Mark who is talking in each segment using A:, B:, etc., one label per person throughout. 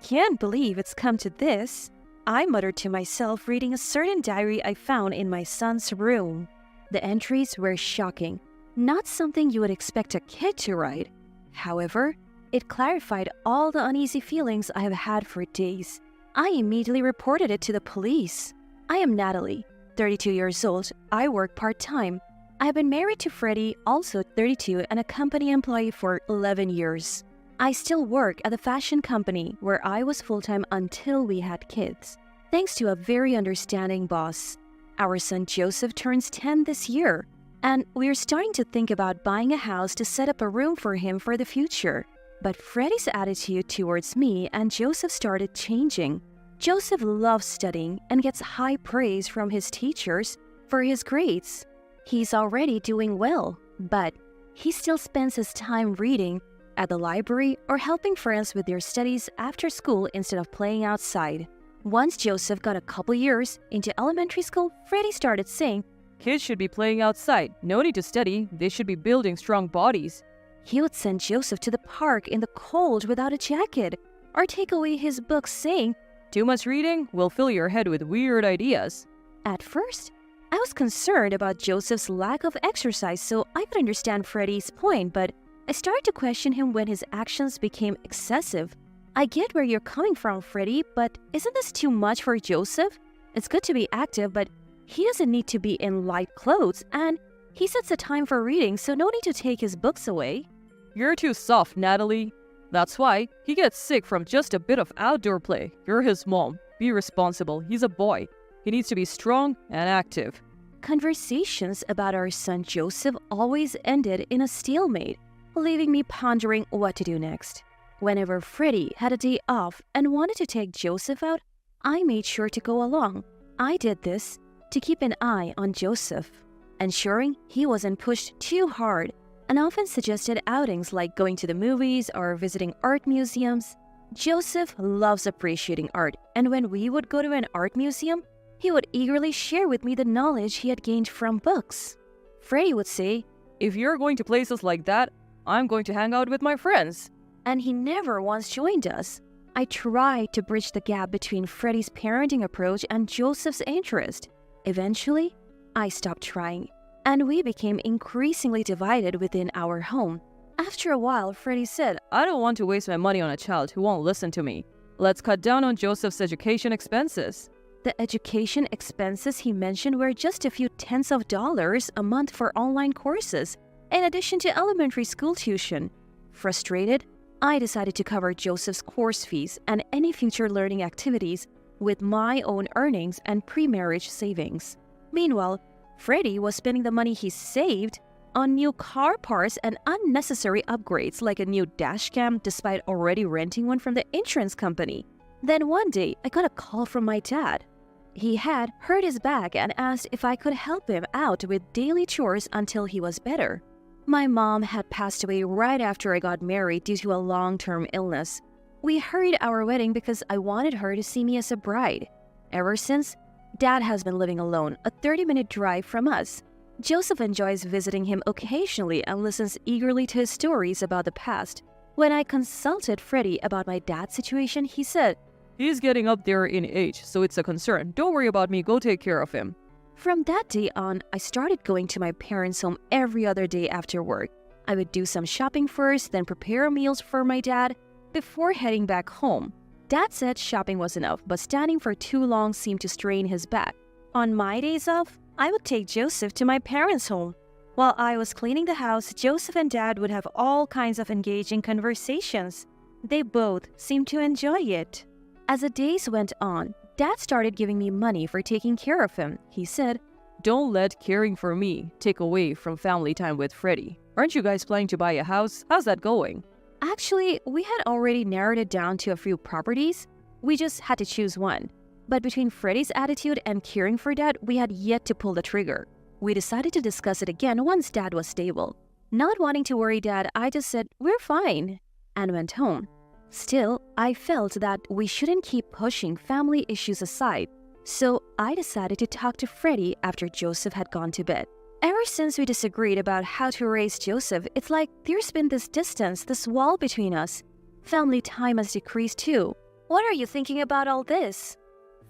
A: can't believe it's come to this, I muttered to myself, reading a certain diary I found in my son's room. The entries were shocking, not something you would expect a kid to write. However, it clarified all the uneasy feelings I have had for days. I immediately reported it to the police. I am Natalie, 32 years old. I work part-time. I have been married to Freddie, also 32, and a company employee for 11 years. I still work at the fashion company where I was full-time until we had kids, thanks to a very understanding boss. Our son Joseph turns 10 this year, and we're starting to think about buying a house to set up a room for him for the future. But Freddie's attitude towards me and Joseph started changing. Joseph loves studying and gets high praise from his teachers for his grades. He's already doing well, but he still spends his time reading at the library or helping friends with their studies after school instead of playing outside. Once Joseph got a couple years into elementary school, Freddie started saying,
B: "Kids should be playing outside. No need to study. They should be building strong bodies."
A: He would send Joseph to the park in the cold without a jacket, or take away his books saying,
B: "Too much reading will fill your head with weird ideas."
A: At first, I was concerned about Joseph's lack of exercise, so I could understand Freddie's point, but I started to question him when his actions became excessive. I get where you're coming from, Freddie, but isn't this too much for Joseph? It's good to be active, but he doesn't need to be in light clothes, and he sets a time for reading, so no need to take his books away.
B: You're too soft, Natalie. That's why he gets sick from just a bit of outdoor play. You're his mom. Be responsible. He's a boy. He needs to be strong and active.
A: Conversations about our son Joseph always ended in a stalemate, leaving me pondering what to do next. Whenever Freddie had a day off and wanted to take Joseph out, I made sure to go along. I did this to keep an eye on Joseph, ensuring he wasn't pushed too hard, and often suggested outings like going to the movies or visiting art museums. Joseph loves appreciating art, and when we would go to an art museum, he would eagerly share with me the knowledge he had gained from books. Freddie would say,
B: "If you're going to places like that, I'm going to hang out with my friends."
A: And he never once joined us. I tried to bridge the gap between Freddie's parenting approach and Joseph's interest. Eventually, I stopped trying, and we became increasingly divided within our home. After a while, Freddie said,
B: "I don't want to waste my money on a child who won't listen to me. Let's cut down on Joseph's education expenses."
A: The education expenses he mentioned were just a few tens of dollars a month for online courses, in addition to elementary school tuition. Frustrated, I decided to cover Joseph's course fees and any future learning activities with my own earnings and pre-marriage savings. Meanwhile, Freddie was spending the money he saved on new car parts and unnecessary upgrades like a new dash cam despite already renting one from the insurance company. Then one day, I got a call from my dad. He had hurt his back and asked if I could help him out with daily chores until he was better. My mom had passed away right after I got married due to a long-term illness. We hurried our wedding because I wanted her to see me as a bride. Ever since, Dad has been living alone, a 30-minute drive from us. Joseph enjoys visiting him occasionally and listens eagerly to his stories about the past. When I consulted Freddie about my dad's situation, he said,
B: "He's getting up there in age, so it's a concern. Don't worry about me. Go take care of him."
A: From that day on, I started going to my parents' home every other day after work. I would do some shopping first, then prepare meals for my dad before heading back home. Dad said shopping was enough, but standing for too long seemed to strain his back. On my days off, I would take Joseph to my parents' home. While I was cleaning the house, Joseph and Dad would have all kinds of engaging conversations. They both seemed to enjoy it. As the days went on, Dad started giving me money for taking care of him. He said,
B: "Don't let caring for me take away from family time with Freddie. Aren't you guys planning to buy a house? How's that going?"
A: Actually, we had already narrowed it down to a few properties. We just had to choose one. But between Freddie's attitude and caring for Dad, we had yet to pull the trigger. We decided to discuss it again once Dad was stable. Not wanting to worry Dad, I just said, "We're fine," and went home. Still, I felt that we shouldn't keep pushing family issues aside, so I decided to talk to Freddie after Joseph had gone to bed. Ever since we disagreed about how to raise Joseph, it's like there's been this distance, this wall between us. Family time has decreased too. What are you thinking about all this?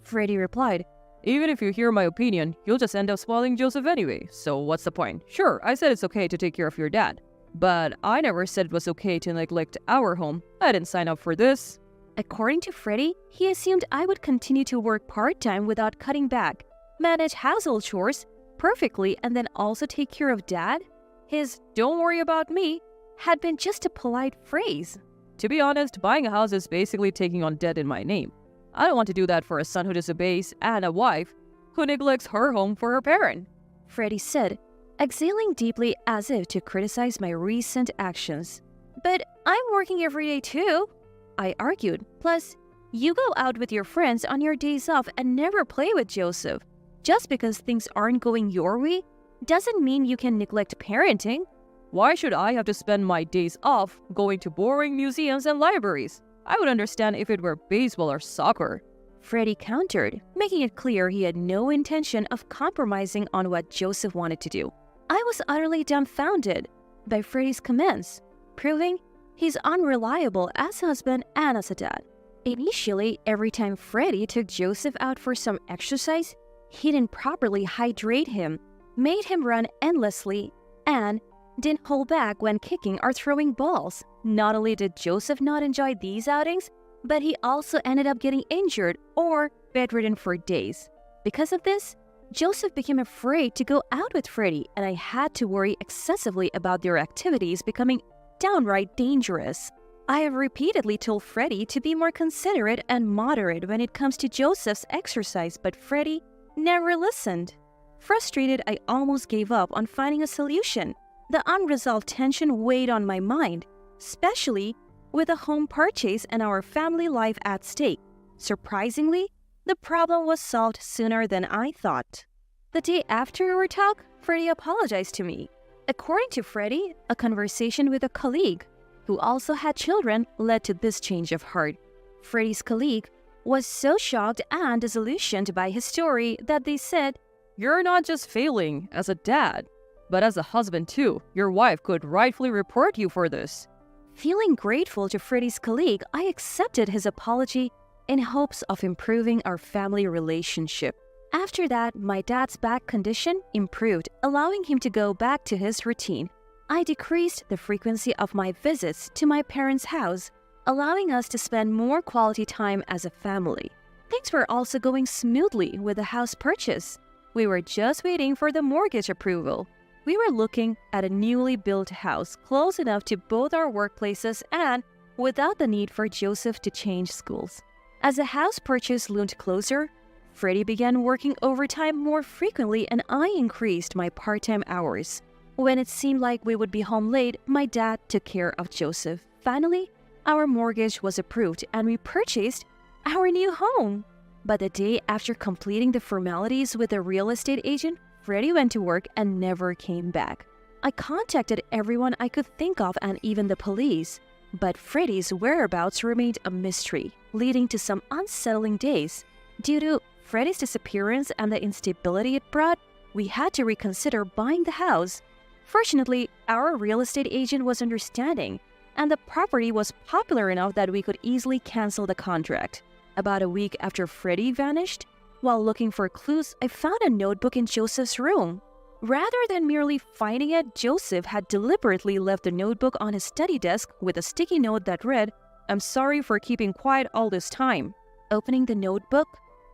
B: Freddie replied, "Even if you hear my opinion, you'll just end up spoiling Joseph anyway, so what's the point? Sure, I said it's okay to take care of your dad, but I never said it was okay to neglect our home. I didn't sign up for this."
A: According to Freddie, he assumed I would continue to work part-time without cutting back, manage household chores perfectly, and then also take care of Dad. His "don't worry about me" had been just a polite phrase.
B: To be honest, buying a house is basically taking on debt in my name. I don't want to do that for a son who disobeys and a wife who neglects her home for her parent.
A: Freddie said, exhaling deeply as if to criticize my recent actions. But I'm working every day too, I argued. Plus, you go out with your friends on your days off and never play with Joseph. Just because things aren't going your way doesn't mean you can neglect parenting.
B: Why should I have to spend my days off going to boring museums and libraries? I would understand if it were baseball or soccer.
A: Freddie countered, making it clear he had no intention of compromising on what Joseph wanted to do. I was utterly dumbfounded by Freddie's comments, proving he's unreliable as a husband and as a dad. Initially, every time Freddie took Joseph out for some exercise, he didn't properly hydrate him, made him run endlessly, and didn't hold back when kicking or throwing balls. Not only did Joseph not enjoy these outings, but he also ended up getting injured or bedridden for days. Because of this, Joseph became afraid to go out with Freddie, and I had to worry excessively about their activities becoming downright dangerous. I have repeatedly told Freddie to be more considerate and moderate when it comes to Joseph's exercise, but Freddie never listened. Frustrated, I almost gave up on finding a solution. The unresolved tension weighed on my mind, especially with a home purchase and our family life at stake. Surprisingly, the problem was solved sooner than I thought. The day after our talk, Freddie apologized to me. According to Freddie, a conversation with a colleague who also had children led to this change of heart. Freddie's colleague was so shocked and disillusioned by his story that they said,
B: "You're not just failing as a dad, but as a husband too. Your wife could rightfully report you for this."
A: Feeling grateful to Freddie's colleague, I accepted his apology in hopes of improving our family relationship. After that, my dad's back condition improved, allowing him to go back to his routine. I decreased the frequency of my visits to my parents' house, allowing us to spend more quality time as a family. Things were also going smoothly with the house purchase. We were just waiting for the mortgage approval. We were looking at a newly built house close enough to both our workplaces and without the need for Joseph to change schools. As the house purchase loomed closer, Freddie began working overtime more frequently and I increased my part-time hours. When it seemed like we would be home late, my dad took care of Joseph. Finally, our mortgage was approved and we purchased our new home. But the day after completing the formalities with the real estate agent, Freddie went to work and never came back. I contacted everyone I could think of and even the police, but Freddie's whereabouts remained a mystery, leading to some unsettling days. Due to Freddie's disappearance and the instability it brought, we had to reconsider buying the house. Fortunately, our real estate agent was understanding, and the property was popular enough that we could easily cancel the contract. About a week after Freddie vanished, while looking for clues, I found a notebook in Joseph's room. Rather than merely finding it, Joseph had deliberately left the notebook on his study desk with a sticky note that read, "I'm sorry for keeping quiet all this time." Opening the notebook,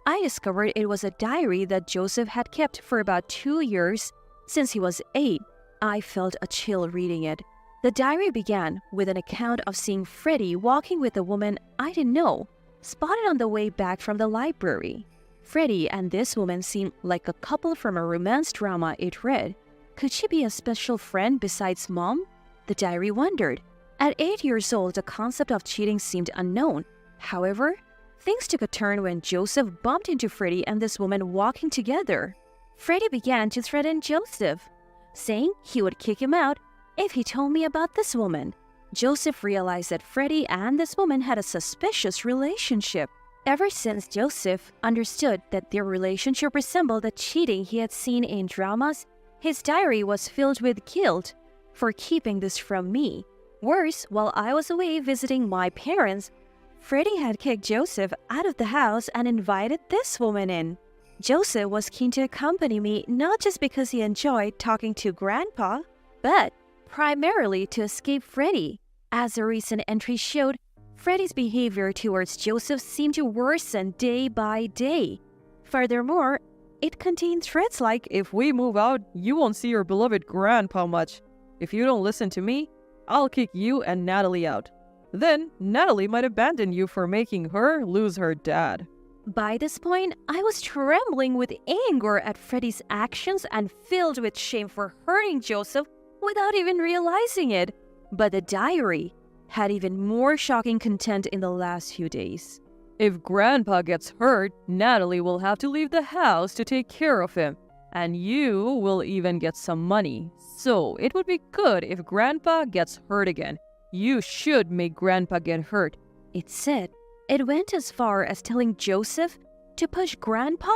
A: I discovered it was a diary that Joseph had kept for about 2 years since he was 8. I felt a chill reading it. The diary began with an account of seeing Freddie walking with a woman I didn't know, spotted on the way back from the library. Freddie and this woman seemed like a couple from a romance drama, it read. Could she be a special friend besides Mom? The diary wondered. At 8 years old, the concept of cheating seemed unknown. However, things took a turn when Joseph bumped into Freddie and this woman walking together. Freddie began to threaten Joseph, saying he would kick him out if he told me about this woman. Joseph realized that Freddie and this woman had a suspicious relationship. Ever since Joseph understood that their relationship resembled the cheating he had seen in dramas, his diary was filled with guilt for keeping this from me. Worse, while I was away visiting my parents, Freddie had kicked Joseph out of the house and invited this woman in. Joseph was keen to accompany me not just because he enjoyed talking to Grandpa, but primarily to escape Freddie. As a recent entry showed, Freddie's behavior towards Joseph seemed to worsen day by day. Furthermore, it contained threats like,
B: If we move out, you won't see your beloved grandpa much. If you don't listen to me, I'll kick you and Natalie out. Then Natalie might abandon you for making her lose her dad.
A: By this point, I was trembling with anger at Freddie's actions and filled with shame for hurting Joseph without even realizing it. But the diary had even more shocking content in the last few days.
B: If Grandpa gets hurt, Natalie will have to leave the house to take care of him, and you will even get some money. So it would be good if Grandpa gets hurt again. You should make Grandpa get hurt.
A: It said it went as far as telling Joseph to push Grandpa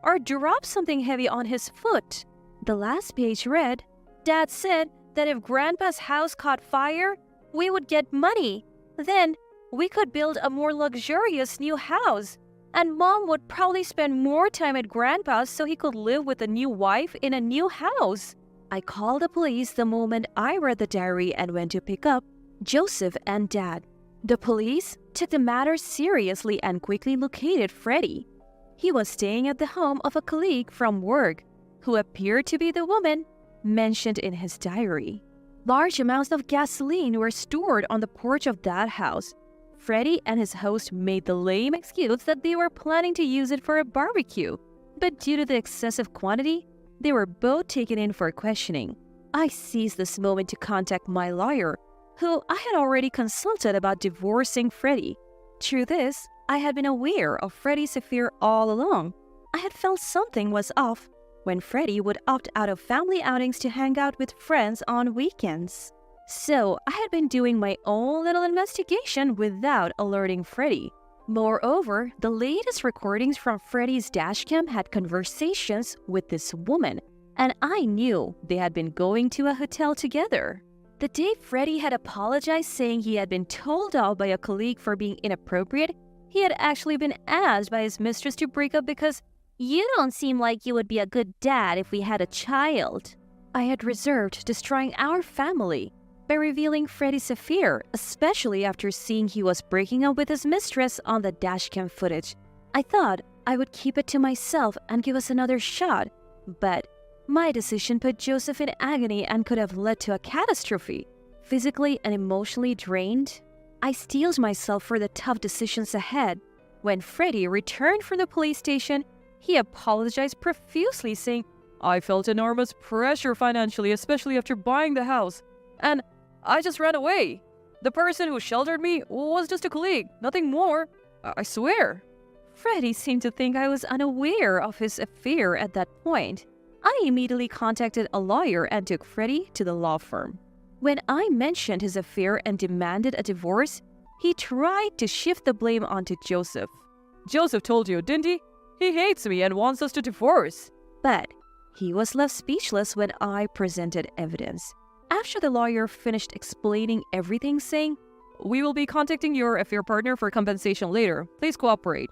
A: or drop something heavy on his foot. The last page read, Dad said that if Grandpa's house caught fire, we would get money. Then we could build a more luxurious new house. And Mom would probably spend more time at Grandpa's so he could live with a new wife in a new house. I called the police the moment I read the diary and went to pick up Joseph and Dad. The police took the matter seriously and quickly located Freddie. He was staying at the home of a colleague from work who appeared to be the woman mentioned in his diary. Large amounts of gasoline were stored on the porch of that house. Freddie and his host made the lame excuse that they were planning to use it for a barbecue, but due to the excessive quantity, they were both taken in for questioning. I seized this moment to contact my lawyer, who I had already consulted about divorcing Freddie. Through this, I had been aware of Freddie's affair all along. I had felt something was off when Freddie would opt out of family outings to hang out with friends on weekends. So I had been doing my own little investigation without alerting Freddie. Moreover, the latest recordings from Freddie's dashcam had conversations with this woman, and I knew they had been going to a hotel together. The day Freddie had apologized saying he had been told off by a colleague for being inappropriate, he had actually been asked by his mistress to break up because you don't seem like you would be a good dad if we had a child. I had reserved destroying our family by revealing Freddie's affair, especially after seeing he was breaking up with his mistress on the dashcam footage. I thought I would keep it to myself and give us another shot, but my decision put Joseph in agony and could have led to a catastrophe. Physically and emotionally drained, I steeled myself for the tough decisions ahead. When Freddie returned from the police station, he apologized profusely, saying,
B: I felt enormous pressure financially, especially after buying the house. And I just ran away. The person who sheltered me was just a colleague, nothing more. I swear.
A: Freddie seemed to think I was unaware of his affair at that point. I immediately contacted a lawyer and took Freddie to the law firm. When I mentioned his affair and demanded a divorce, he tried to shift the blame onto Joseph.
B: Joseph told you, didn't he? He hates me and wants us to divorce.
A: But he was left speechless when I presented evidence. After the lawyer finished explaining everything, saying,
B: We will be contacting your affair partner for compensation later. Please cooperate.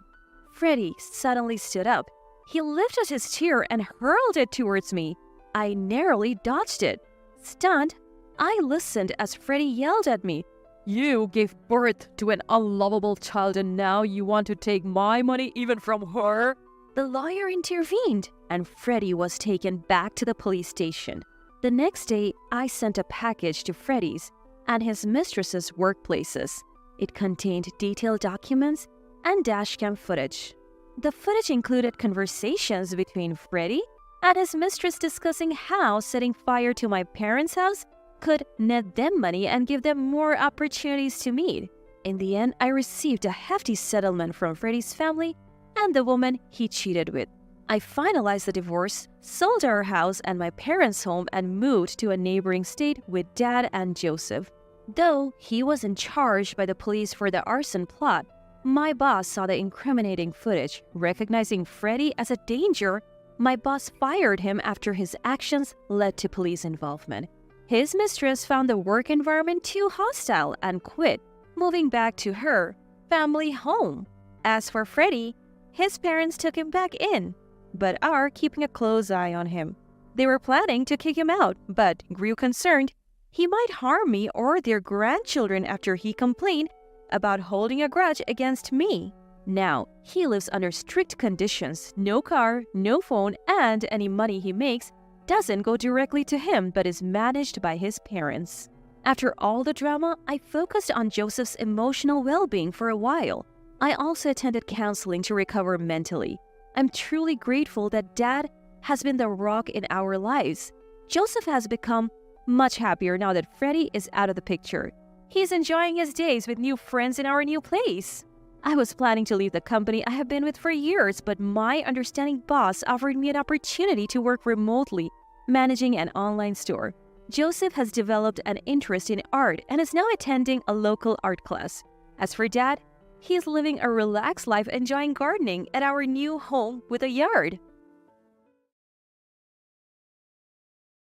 A: Freddie suddenly stood up. He lifted his chair and hurled it towards me. I narrowly dodged it. Stunned, I listened as Freddie yelled at me,
B: You gave birth to an unlovable child and now you want to take my money even from her?
A: The lawyer intervened, and Freddie was taken back to the police station. The next day, I sent a package to Freddie's and his mistress's workplaces. It contained detailed documents and dashcam footage. The footage included conversations between Freddie and his mistress discussing how setting fire to my parents' house could net them money and give them more opportunities to meet. In the end, I received a hefty settlement from Freddie's family and the woman he cheated with. I finalized the divorce, sold our house and my parents' home, and moved to a neighboring state with Dad and Joseph. Though he wasn't charged by the police for the arson plot, my boss saw the incriminating footage. Recognizing Freddie as a danger, my boss fired him after his actions led to police involvement. His mistress found the work environment too hostile and quit, moving back to her family home. As for Freddie, his parents took him back in, but are keeping a close eye on him. They were planning to kick him out, but grew concerned he might harm me or their grandchildren after he complained about holding a grudge against me. Now, he lives under strict conditions, no car, no phone, and any money he makes doesn't go directly to him but is managed by his parents. After all the drama, I focused on Joseph's emotional well-being for a while. I also attended counseling to recover mentally. I'm truly grateful that Dad has been the rock in our lives. Joseph has become much happier now that Freddie is out of the picture. He's enjoying his days with new friends in our new place. I was planning to leave the company I have been with for years, but my understanding boss offered me an opportunity to work remotely, managing an online store. Joseph has developed an interest in art and is now attending a local art class. As for Dad, he's living a relaxed life enjoying gardening at our new home with a yard.